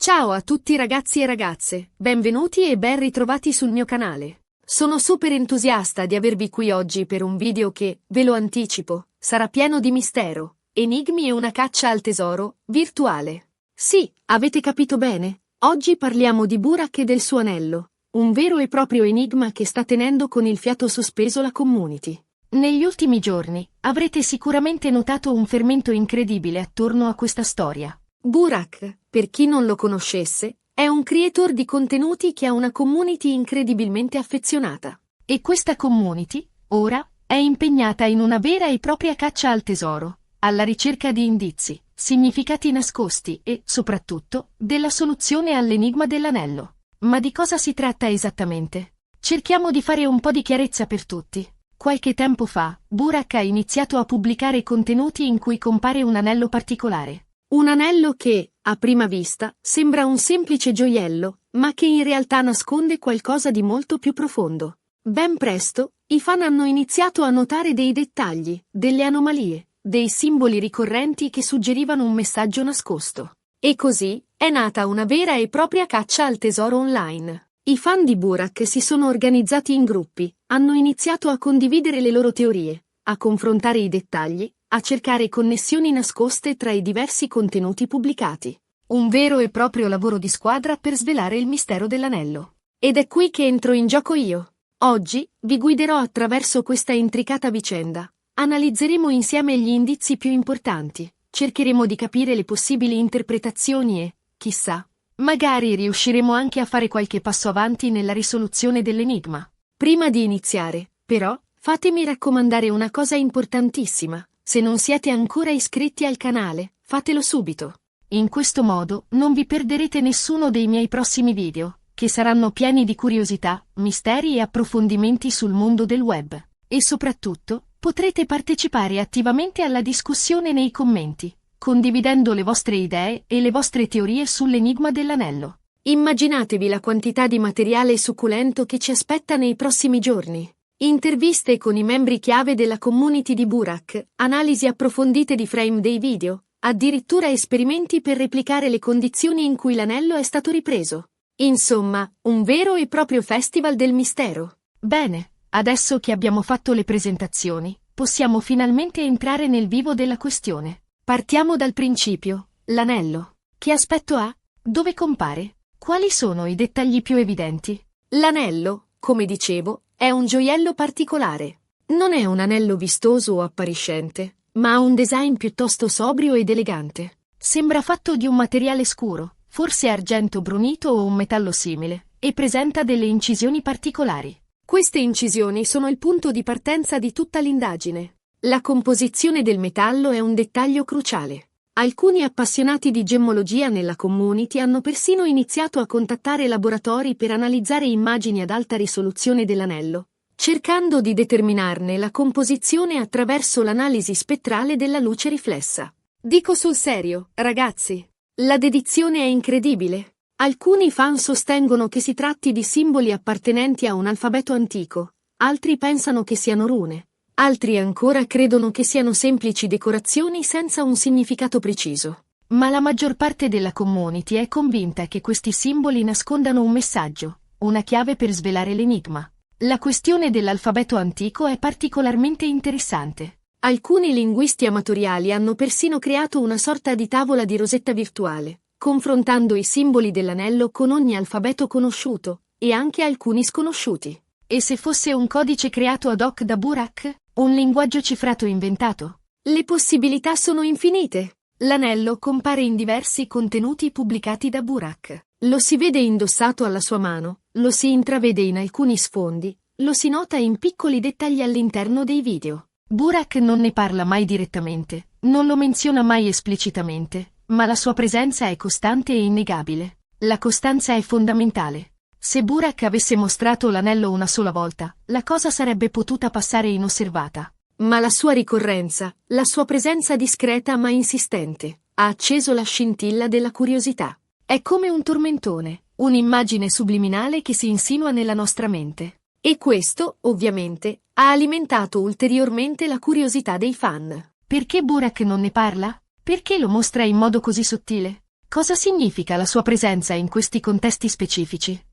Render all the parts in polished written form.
Ciao a tutti ragazzi e ragazze, benvenuti e ben ritrovati sul mio canale. Sono super entusiasta di avervi qui oggi per un video che, ve lo anticipo, sarà pieno di mistero, enigmi e una caccia al tesoro virtuale. Sì, avete capito bene, oggi parliamo di Burak e del suo anello, un vero e proprio enigma che sta tenendo con il fiato sospeso la community. Negli ultimi giorni avrete sicuramente notato un fermento incredibile attorno a questa storia. Burak, per chi non lo conoscesse, è un creator di contenuti che ha una community incredibilmente affezionata. E questa community, ora, è impegnata in una vera e propria caccia al tesoro, alla ricerca di indizi, significati nascosti e, soprattutto, della soluzione all'enigma dell'anello. Ma di cosa si tratta esattamente? Cerchiamo di fare un po' di chiarezza per tutti. Qualche tempo fa, Burak ha iniziato a pubblicare contenuti in cui compare un anello particolare. Un anello che, a prima vista, sembra un semplice gioiello, ma che in realtà nasconde qualcosa di molto più profondo. Ben presto, i fan hanno iniziato a notare dei dettagli, delle anomalie, dei simboli ricorrenti che suggerivano un messaggio nascosto. E così, è nata una vera e propria caccia al tesoro online. I fan di Burak si sono organizzati in gruppi, hanno iniziato a condividere le loro teorie, a confrontare i dettagli, a cercare connessioni nascoste tra i diversi contenuti pubblicati. Un vero e proprio lavoro di squadra per svelare il mistero dell'anello. Ed è qui che entro in gioco io. Oggi, vi guiderò attraverso questa intricata vicenda. Analizzeremo insieme gli indizi più importanti, cercheremo di capire le possibili interpretazioni e, chissà, magari riusciremo anche a fare qualche passo avanti nella risoluzione dell'enigma. Prima di iniziare, però, fatemi raccomandare una cosa importantissima. Se non siete ancora iscritti al canale, fatelo subito. In questo modo non vi perderete nessuno dei miei prossimi video, che saranno pieni di curiosità, misteri e approfondimenti sul mondo del web. E soprattutto, potrete partecipare attivamente alla discussione nei commenti, condividendo le vostre idee e le vostre teorie sull'enigma dell'anello. Immaginatevi la quantità di materiale succulento che ci aspetta nei prossimi giorni. Interviste con i membri chiave della community di Burak, analisi approfondite di frame dei video, addirittura esperimenti per replicare le condizioni in cui l'anello è stato ripreso. Insomma, un vero e proprio festival del mistero. Bene, adesso che abbiamo fatto le presentazioni, possiamo finalmente entrare nel vivo della questione. Partiamo dal principio, l'anello. Che aspetto ha? Dove compare? Quali sono i dettagli più evidenti? L'anello, come dicevo, è un gioiello particolare. Non è un anello vistoso o appariscente, ma ha un design piuttosto sobrio ed elegante. Sembra fatto di un materiale scuro, forse argento brunito o un metallo simile, e presenta delle incisioni particolari. Queste incisioni sono il punto di partenza di tutta l'indagine. La composizione del metallo è un dettaglio cruciale. Alcuni appassionati di gemmologia nella community hanno persino iniziato a contattare laboratori per analizzare immagini ad alta risoluzione dell'anello, cercando di determinarne la composizione attraverso l'analisi spettrale della luce riflessa. Dico sul serio, ragazzi, la dedizione è incredibile. Alcuni fan sostengono che si tratti di simboli appartenenti a un alfabeto antico, altri pensano che siano rune. Altri ancora credono che siano semplici decorazioni senza un significato preciso. Ma la maggior parte della community è convinta che questi simboli nascondano un messaggio, una chiave per svelare l'enigma. La questione dell'alfabeto antico è particolarmente interessante. Alcuni linguisti amatoriali hanno persino creato una sorta di tavola di rosetta virtuale, confrontando i simboli dell'anello con ogni alfabeto conosciuto, e anche alcuni sconosciuti. E se fosse un codice creato ad hoc da Burak? Un linguaggio cifrato inventato? Le possibilità sono infinite. L'anello compare in diversi contenuti pubblicati da Burak. Lo si vede indossato alla sua mano, lo si intravede in alcuni sfondi, lo si nota in piccoli dettagli all'interno dei video. Burak non ne parla mai direttamente, non lo menziona mai esplicitamente, ma la sua presenza è costante e innegabile. La costanza è fondamentale. Se Burak avesse mostrato l'anello una sola volta, la cosa sarebbe potuta passare inosservata. Ma la sua ricorrenza, la sua presenza discreta ma insistente, ha acceso la scintilla della curiosità. È come un tormentone, un'immagine subliminale che si insinua nella nostra mente. E questo, ovviamente, ha alimentato ulteriormente la curiosità dei fan. Perché Burak non ne parla? Perché lo mostra in modo così sottile? Cosa significa la sua presenza in questi contesti specifici?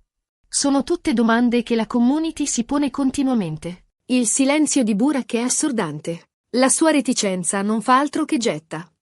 Sono tutte domande che la community si pone continuamente. Il silenzio di Burak è assordante. La sua reticenza non fa altro che getta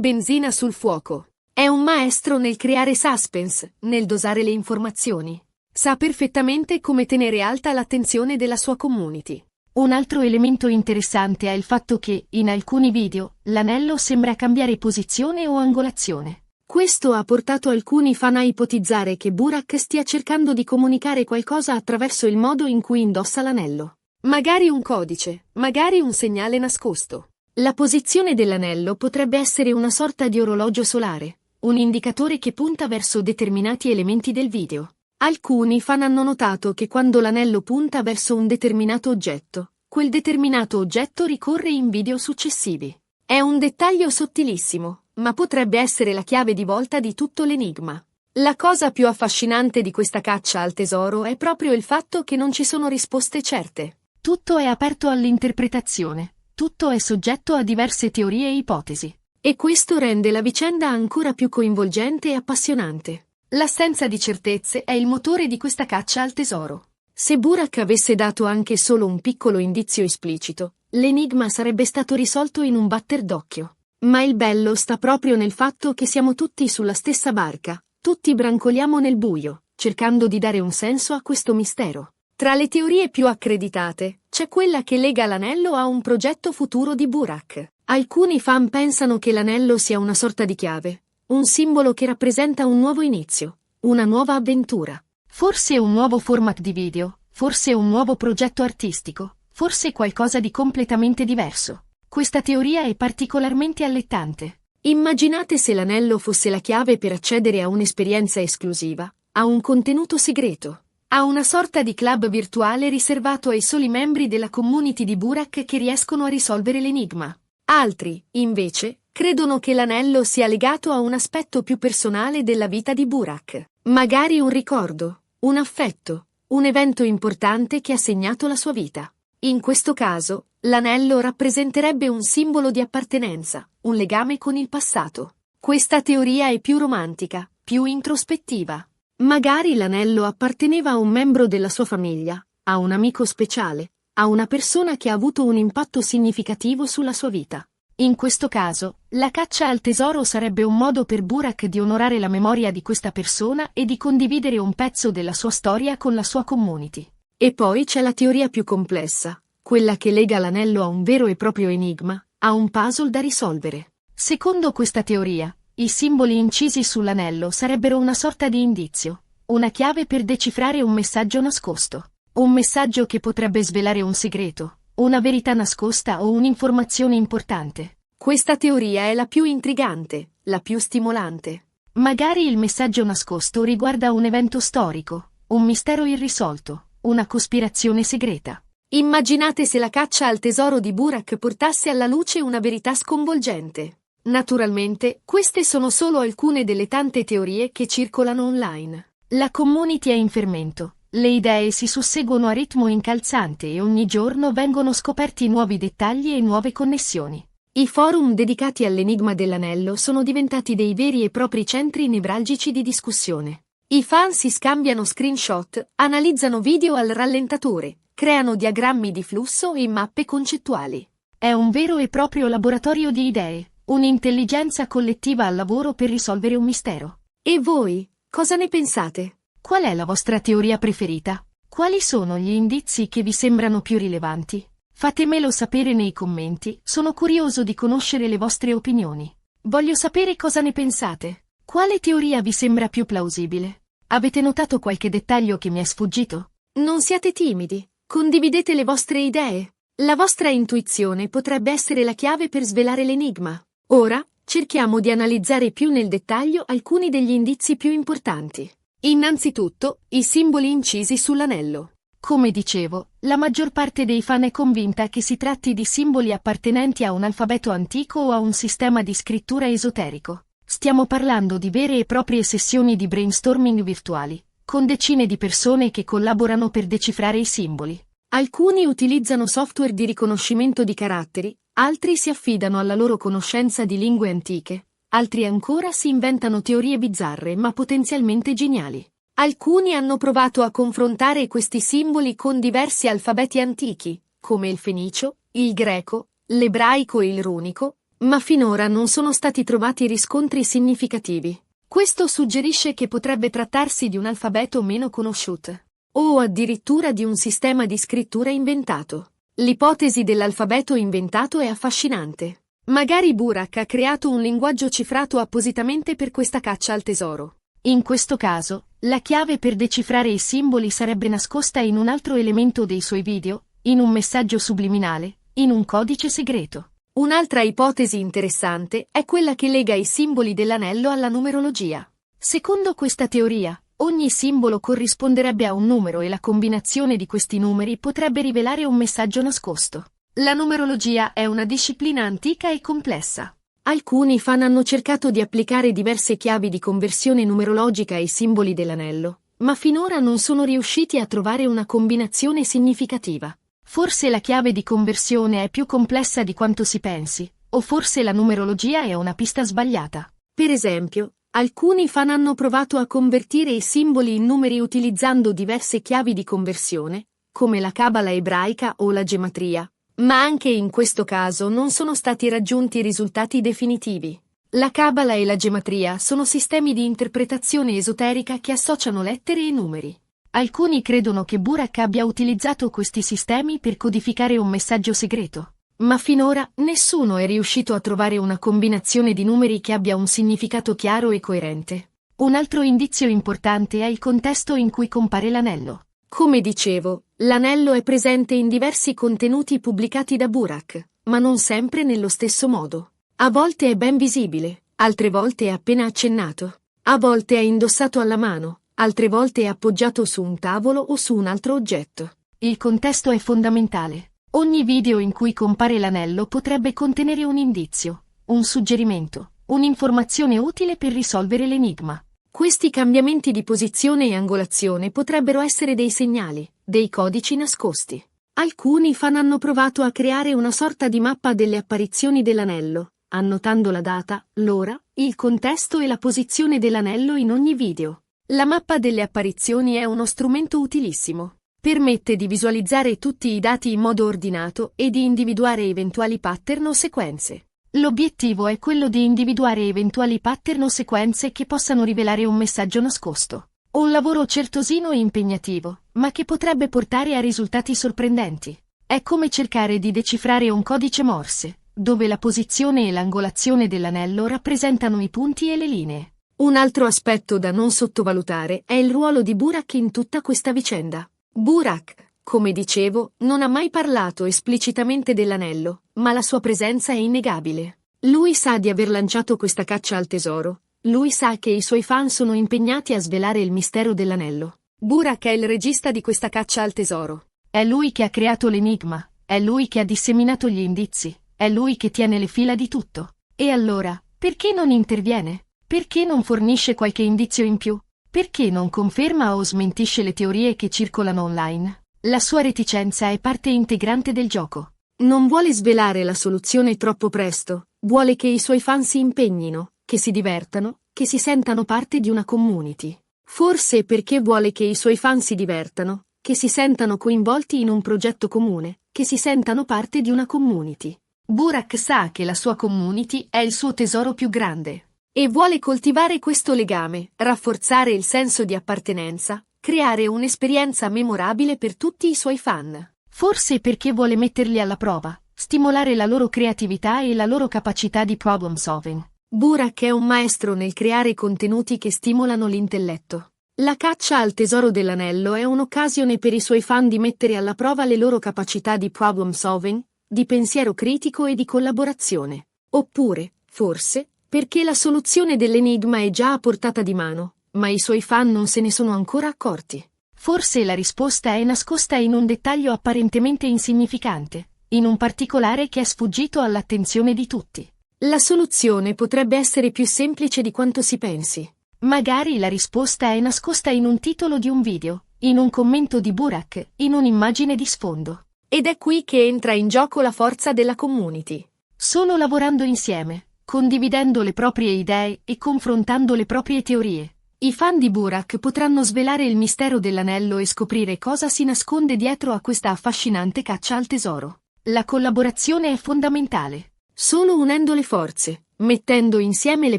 benzina sul fuoco. È un maestro nel creare suspense, nel dosare le informazioni. Sa perfettamente come tenere alta l'attenzione della sua community. Un altro elemento interessante è il fatto che, in alcuni video, l'anello sembra cambiare posizione o angolazione. Questo ha portato alcuni fan a ipotizzare che Burak stia cercando di comunicare qualcosa attraverso il modo in cui indossa l'anello. Magari un codice, magari un segnale nascosto. La posizione dell'anello potrebbe essere una sorta di orologio solare, un indicatore che punta verso determinati elementi del video. Alcuni fan hanno notato che quando l'anello punta verso un determinato oggetto, quel determinato oggetto ricorre in video successivi. È un dettaglio sottilissimo, ma potrebbe essere la chiave di volta di tutto l'enigma. La cosa più affascinante di questa caccia al tesoro è proprio il fatto che non ci sono risposte certe. Tutto è aperto all'interpretazione, tutto è soggetto a diverse teorie e ipotesi. E questo rende la vicenda ancora più coinvolgente e appassionante. L'assenza di certezze è il motore di questa caccia al tesoro. Se Burak avesse dato anche solo un piccolo indizio esplicito, l'enigma sarebbe stato risolto in un batter d'occhio. Ma il bello sta proprio nel fatto che siamo tutti sulla stessa barca, tutti brancoliamo nel buio, cercando di dare un senso a questo mistero. Tra le teorie più accreditate, c'è quella che lega l'anello a un progetto futuro di Burak. Alcuni fan pensano che l'anello sia una sorta di chiave, un simbolo che rappresenta un nuovo inizio, una nuova avventura. Forse un nuovo format di video, forse un nuovo progetto artistico, forse qualcosa di completamente diverso. Questa teoria è particolarmente allettante. Immaginate se l'anello fosse la chiave per accedere a un'esperienza esclusiva, a un contenuto segreto, a una sorta di club virtuale riservato ai soli membri della community di Burak che riescono a risolvere l'enigma. Altri, invece, credono che l'anello sia legato a un aspetto più personale della vita di Burak. Magari un ricordo, un affetto, un evento importante che ha segnato la sua vita. In questo caso, l'anello rappresenterebbe un simbolo di appartenenza, un legame con il passato. Questa teoria è più romantica, più introspettiva. Magari l'anello apparteneva a un membro della sua famiglia, a un amico speciale, a una persona che ha avuto un impatto significativo sulla sua vita. In questo caso, la caccia al tesoro sarebbe un modo per Burak di onorare la memoria di questa persona e di condividere un pezzo della sua storia con la sua community. E poi c'è la teoria più complessa, quella che lega l'anello a un vero e proprio enigma, a un puzzle da risolvere. Secondo questa teoria, i simboli incisi sull'anello sarebbero una sorta di indizio, una chiave per decifrare un messaggio nascosto. Un messaggio che potrebbe svelare un segreto, una verità nascosta o un'informazione importante. Questa teoria è la più intrigante, la più stimolante. Magari il messaggio nascosto riguarda un evento storico, un mistero irrisolto, una cospirazione segreta. Immaginate se la caccia al tesoro di Burak portasse alla luce una verità sconvolgente. Naturalmente, queste sono solo alcune delle tante teorie che circolano online. La community è in fermento. Le idee si susseguono a ritmo incalzante e ogni giorno vengono scoperti nuovi dettagli e nuove connessioni. I forum dedicati all'enigma dell'anello sono diventati dei veri e propri centri nevralgici di discussione. I fan si scambiano screenshot, analizzano video al rallentatore, creano diagrammi di flusso e mappe concettuali. È un vero e proprio laboratorio di idee, un'intelligenza collettiva al lavoro per risolvere un mistero. E voi, cosa ne pensate? Qual è la vostra teoria preferita? Quali sono gli indizi che vi sembrano più rilevanti? Fatemelo sapere nei commenti, sono curioso di conoscere le vostre opinioni. Voglio sapere cosa ne pensate. Quale teoria vi sembra più plausibile? Avete notato qualche dettaglio che mi è sfuggito? Non siate timidi, condividete le vostre idee. La vostra intuizione potrebbe essere la chiave per svelare l'enigma. Ora, cerchiamo di analizzare più nel dettaglio alcuni degli indizi più importanti. Innanzitutto, i simboli incisi sull'anello. Come dicevo, la maggior parte dei fan è convinta che si tratti di simboli appartenenti a un alfabeto antico o a un sistema di scrittura esoterico. Stiamo parlando di vere e proprie sessioni di brainstorming virtuali, con decine di persone che collaborano per decifrare i simboli. Alcuni utilizzano software di riconoscimento di caratteri, altri si affidano alla loro conoscenza di lingue antiche, altri ancora si inventano teorie bizzarre ma potenzialmente geniali. Alcuni hanno provato a confrontare questi simboli con diversi alfabeti antichi, come il fenicio, il greco, l'ebraico e il runico, ma finora non sono stati trovati riscontri significativi. Questo suggerisce che potrebbe trattarsi di un alfabeto meno conosciuto, o addirittura di un sistema di scrittura inventato. L'ipotesi dell'alfabeto inventato è affascinante. Magari Burak ha creato un linguaggio cifrato appositamente per questa caccia al tesoro. In questo caso, la chiave per decifrare i simboli sarebbe nascosta in un altro elemento dei suoi video, in un messaggio subliminale, in un codice segreto. Un'altra ipotesi interessante è quella che lega i simboli dell'anello alla numerologia. Secondo questa teoria, ogni simbolo corrisponderebbe a un numero e la combinazione di questi numeri potrebbe rivelare un messaggio nascosto. La numerologia è una disciplina antica e complessa. Alcuni fan hanno cercato di applicare diverse chiavi di conversione numerologica ai simboli dell'anello, ma finora non sono riusciti a trovare una combinazione significativa. Forse la chiave di conversione è più complessa di quanto si pensi, o forse la numerologia è una pista sbagliata. Per esempio, alcuni fan hanno provato a convertire i simboli in numeri utilizzando diverse chiavi di conversione, come la cabala ebraica o la gematria. Ma anche in questo caso non sono stati raggiunti risultati definitivi. La cabala e la gematria sono sistemi di interpretazione esoterica che associano lettere e numeri. Alcuni credono che Burak abbia utilizzato questi sistemi per codificare un messaggio segreto, ma finora nessuno è riuscito a trovare una combinazione di numeri che abbia un significato chiaro e coerente. Un altro indizio importante è il contesto in cui compare l'anello. Come dicevo, l'anello è presente in diversi contenuti pubblicati da Burak, ma non sempre nello stesso modo. A volte è ben visibile, altre volte è appena accennato. A volte è indossato alla mano, altre volte è appoggiato su un tavolo o su un altro oggetto. Il contesto è fondamentale. Ogni video in cui compare l'anello potrebbe contenere un indizio, un suggerimento, un'informazione utile per risolvere l'enigma. Questi cambiamenti di posizione e angolazione potrebbero essere dei segnali, dei codici nascosti. Alcuni fan hanno provato a creare una sorta di mappa delle apparizioni dell'anello, annotando la data, l'ora, il contesto e la posizione dell'anello in ogni video. La mappa delle apparizioni è uno strumento utilissimo. Permette di visualizzare tutti i dati in modo ordinato e di individuare eventuali pattern o sequenze. L'obiettivo è quello di individuare eventuali pattern o sequenze che possano rivelare un messaggio nascosto. Un lavoro certosino e impegnativo, ma che potrebbe portare a risultati sorprendenti. È come cercare di decifrare un codice Morse, dove la posizione e l'angolazione dell'anello rappresentano i punti e le linee. Un altro aspetto da non sottovalutare è il ruolo di Burak in tutta questa vicenda. Burak, come dicevo, non ha mai parlato esplicitamente dell'anello, ma la sua presenza è innegabile. Lui sa di aver lanciato questa caccia al tesoro. Lui sa che i suoi fan sono impegnati a svelare il mistero dell'anello. Burak è il regista di questa caccia al tesoro. È lui che ha creato l'enigma, è lui che ha disseminato gli indizi, è lui che tiene le fila di tutto. E allora, perché non interviene? Perché non fornisce qualche indizio in più? Perché non conferma o smentisce le teorie che circolano online? La sua reticenza è parte integrante del gioco. Non vuole svelare la soluzione troppo presto, vuole che i suoi fan si impegnino, che si divertano, che si sentano parte di una community. Forse perché vuole che i suoi fan si divertano, che si sentano coinvolti in un progetto comune, che si sentano parte di una community. Burak sa che la sua community è il suo tesoro più grande. E vuole coltivare questo legame, rafforzare il senso di appartenenza, creare un'esperienza memorabile per tutti i suoi fan. Forse perché vuole metterli alla prova, stimolare la loro creatività e la loro capacità di problem solving. Burak è un maestro nel creare contenuti che stimolano l'intelletto. La caccia al tesoro dell'anello è un'occasione per i suoi fan di mettere alla prova le loro capacità di problem solving, di pensiero critico e di collaborazione. Oppure, forse, perché la soluzione dell'enigma è già a portata di mano, ma i suoi fan non se ne sono ancora accorti. Forse la risposta è nascosta in un dettaglio apparentemente insignificante, in un particolare che è sfuggito all'attenzione di tutti. La soluzione potrebbe essere più semplice di quanto si pensi. Magari la risposta è nascosta in un titolo di un video, in un commento di Burak, in un'immagine di sfondo. Ed è qui che entra in gioco la forza della community. Solo lavorando insieme, condividendo le proprie idee e confrontando le proprie teorie. I fan di Burak potranno svelare il mistero dell'anello e scoprire cosa si nasconde dietro a questa affascinante caccia al tesoro. La collaborazione è fondamentale. Solo unendo le forze, mettendo insieme le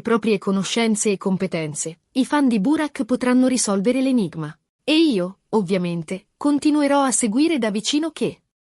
proprie conoscenze e competenze, i fan di Burak potranno risolvere l'enigma. E io, ovviamente, continuerò a seguire da vicino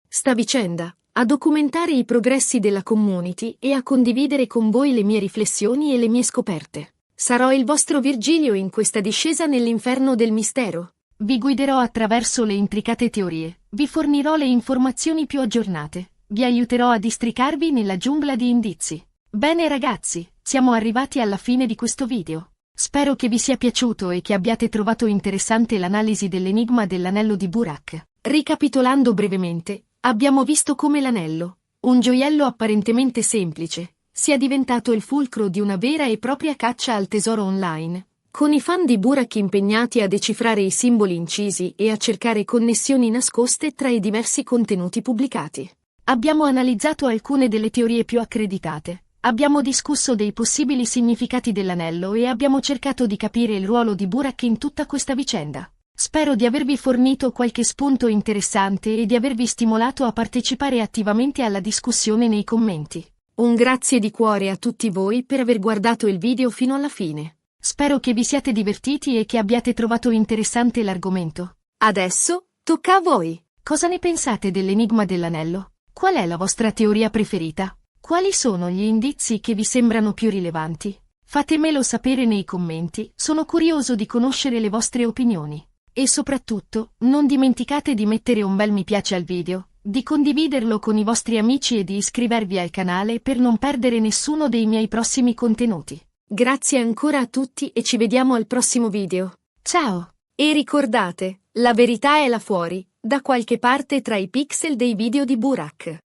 sta vicenda, a documentare i progressi della community e a condividere con voi le mie riflessioni e le mie scoperte. Sarò il vostro Virgilio in questa discesa nell'inferno del mistero. Vi guiderò attraverso le intricate teorie, vi fornirò le informazioni più aggiornate, vi aiuterò a districarvi nella giungla di indizi. Bene ragazzi, siamo arrivati alla fine di questo video. Spero che vi sia piaciuto e che abbiate trovato interessante l'analisi dell'enigma dell'anello di Burak. Ricapitolando brevemente, abbiamo visto come l'anello, un gioiello apparentemente semplice, sia diventato il fulcro di una vera e propria caccia al tesoro online, con i fan di Burak impegnati a decifrare i simboli incisi e a cercare connessioni nascoste tra i diversi contenuti pubblicati. Abbiamo analizzato alcune delle teorie più accreditate, abbiamo discusso dei possibili significati dell'anello e abbiamo cercato di capire il ruolo di Burak in tutta questa vicenda. Spero di avervi fornito qualche spunto interessante e di avervi stimolato a partecipare attivamente alla discussione nei commenti. Un grazie di cuore a tutti voi per aver guardato il video fino alla fine. Spero che vi siate divertiti e che abbiate trovato interessante l'argomento. Adesso, tocca a voi. Cosa ne pensate dell'enigma dell'anello? Qual è la vostra teoria preferita? Quali sono gli indizi che vi sembrano più rilevanti? Fatemelo sapere nei commenti, sono curioso di conoscere le vostre opinioni. E soprattutto, non dimenticate di mettere un bel mi piace al video, di condividerlo con i vostri amici e di iscrivervi al canale per non perdere nessuno dei miei prossimi contenuti. Grazie ancora a tutti e ci vediamo al prossimo video. Ciao! E ricordate, la verità è là fuori, da qualche parte tra i pixel dei video di Burak.